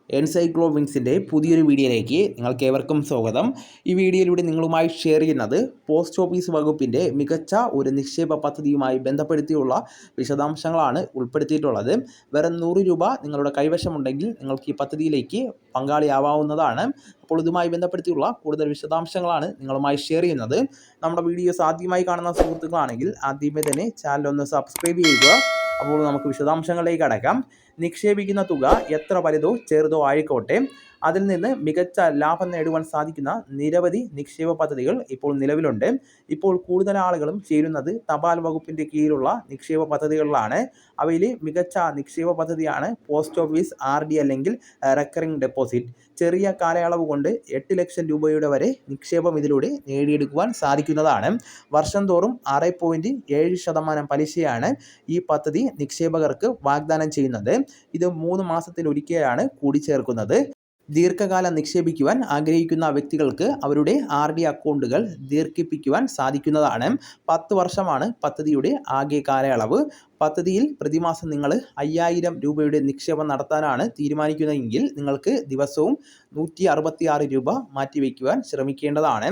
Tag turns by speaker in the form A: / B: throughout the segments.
A: എൻസൈക്ലോവിൻസിൻ്റെ പുതിയൊരു വീഡിയോയിലേക്ക് നിങ്ങൾക്ക് ഏവർക്കും സ്വാഗതം. ഈ വീഡിയോയിലൂടെ നിങ്ങളുമായി ഷെയർ ചെയ്യുന്നത് പോസ്റ്റ് ഓഫീസ് വകുപ്പിൻ്റെ മികച്ച ഒരു നിക്ഷേപ പദ്ധതിയുമായി ബന്ധപ്പെടുത്തിയുള്ള വിശദാംശങ്ങളാണ് ഉൾപ്പെടുത്തിയിട്ടുള്ളത്. വെറും 100 രൂപ നിങ്ങളുടെ കൈവശമുണ്ടെങ്കിൽ നിങ്ങൾക്ക് ഈ പദ്ധതിയിലേക്ക് പങ്കാളിയാവാവുന്നതാണ്. അപ്പോൾ ഇതുമായി ബന്ധപ്പെടുത്തിയുള്ള കൂടുതൽ വിശദാംശങ്ങളാണ് നിങ്ങളുമായി ഷെയർ ചെയ്യുന്നത്. നമ്മുടെ വീഡിയോസ് ആദ്യമായി കാണുന്ന സുഹൃത്തുക്കളാണെങ്കിൽ ആദ്യമേ തന്നെ ചാനൽ ഒന്ന് സബ്സ്ക്രൈബ് ചെയ്യുക. അപ്പോൾ നമുക്ക് വിശദാംശങ്ങളിലേക്ക് കടക്കാം. നിക്ഷേപിക്കുന്ന തുക എത്ര വലുതോ ചെറുതോ ആയിക്കോട്ടെ, അതിൽ നിന്ന് മികച്ച ലാഭം നേടുവാൻ സാധിക്കുന്ന നിരവധി നിക്ഷേപ പദ്ധതികൾ ഇപ്പോൾ നിലവിലുണ്ട്. ഇപ്പോൾ കൂടുതൽ ആളുകളും ചേരുന്നത് തപാൽ വകുപ്പിൻ്റെ കീഴിലുള്ള നിക്ഷേപ പദ്ധതികളിലാണ്. അവയിൽ മികച്ച നിക്ഷേപ പദ്ധതിയാണ് പോസ്റ്റ് ഓഫീസ് RD അല്ലെങ്കിൽ റെക്കറിംഗ് ഡെപ്പോസിറ്റ്. ചെറിയ കാലയളവ് കൊണ്ട് 8 ലക്ഷം രൂപയുടെ വരെ നിക്ഷേപം ഇതിലൂടെ നേടിയെടുക്കുവാൻ സാധിക്കുന്നതാണ്. വർഷം തോറും 6.7% പലിശയാണ് ഈ പദ്ധതി നിക്ഷേപകർക്ക് വാഗ്ദാനം ചെയ്യുന്നത്. ഇത് 3 മാസത്തിലൊരിക്കലാണ് കൂടിച്ചേർക്കുന്നത്. ദീർഘകാലം നിക്ഷേപിക്കുവാൻ ആഗ്രഹിക്കുന്ന വ്യക്തികൾക്ക് അവരുടെ RD അക്കൗണ്ടുകൾ ദീർഘിപ്പിക്കുവാൻ സാധിക്കുന്നതാണ്. 10 വർഷമാണ് പദ്ധതിയുടെ ആകെ കാലയളവ്. പദ്ധതിയിൽ പ്രതിമാസം നിങ്ങൾ 5000 രൂപയുടെ നിക്ഷേപം നടത്താനാണ് തീരുമാനിക്കുന്നതെങ്കിൽ നിങ്ങൾക്ക് ദിവസവും 166 രൂപ മാറ്റിവെക്കുവാൻ ശ്രമിക്കേണ്ടതാണ്.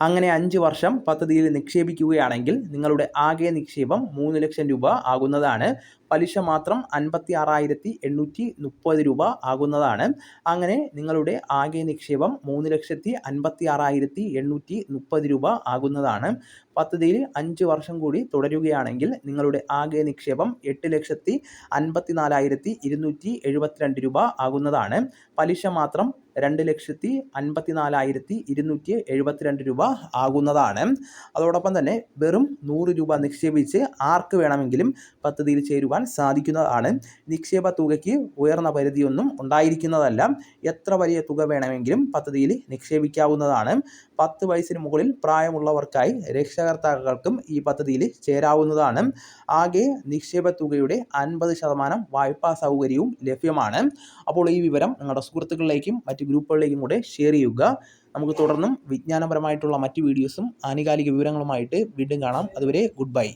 A: അങ്ങനെ 5 വർഷം പദ്ധതിയിൽ നിക്ഷേപിക്കുകയാണെങ്കിൽ നിങ്ങളുടെ ആകെ നിക്ഷേപം 3 ലക്ഷം രൂപ ആകുന്നതാണ്. പലിശ മാത്രം 56,830 രൂപ ആകുന്നതാണ്. അങ്ങനെ നിങ്ങളുടെ ആകെ നിക്ഷേപം 3,56,830 രൂപ ആകുന്നതാണ്. പദ്ധതിയിൽ 5 വർഷം കൂടി തുടരുകയാണെങ്കിൽ നിങ്ങളുടെ ആകെ നിക്ഷേപം 8,54,272 രൂപ ആകുന്നതാണ്. പലിശ മാത്രം 2,54,272 രൂപ ആകുന്നതാണ്. അതോടൊപ്പം തന്നെ വെറും 100 രൂപ നിക്ഷേപിച്ച് ആർക്ക് വേണമെങ്കിലും പദ്ധതിയിൽ ചേരുവാൻ സാധിക്കുന്നതാണ്. നിക്ഷേപ തുകയ്ക്ക് ഉയർന്ന പരിധിയൊന്നും ഉണ്ടായിരിക്കുന്നതല്ല. എത്ര വലിയ തുക വേണമെങ്കിലും പദ്ധതിയിൽ നിക്ഷേപിക്കാവുന്നതാണ്. 10 വയസ്സിന് മുകളിൽ പ്രായമുള്ളവർക്കായി രക്ഷകർത്താക്കൾക്കും ഈ പദ്ധതിയിൽ ചേരാവുന്നതാണ്. ആകെ നിക്ഷേപ തുകയുടെ 50% വായ്പാ സൗകര്യവും ലഭ്യമാണ്. അപ്പോൾ ഈ വിവരം നിങ്ങളുടെ സുഹൃത്തുക്കളിലേക്കും മറ്റ് ഗ്രൂപ്പുകളിലേക്കും കൂടെ ഷെയർ ചെയ്യുക. നമുക്ക് തുടർന്നും വിജ്ഞാനപരമായിട്ടുള്ള മറ്റ് വീഡിയോസും ആനുകാലിക വിവരങ്ങളുമായിട്ട് വീണ്ടും കാണാം. അതുവരെ ഗുഡ് ബൈ.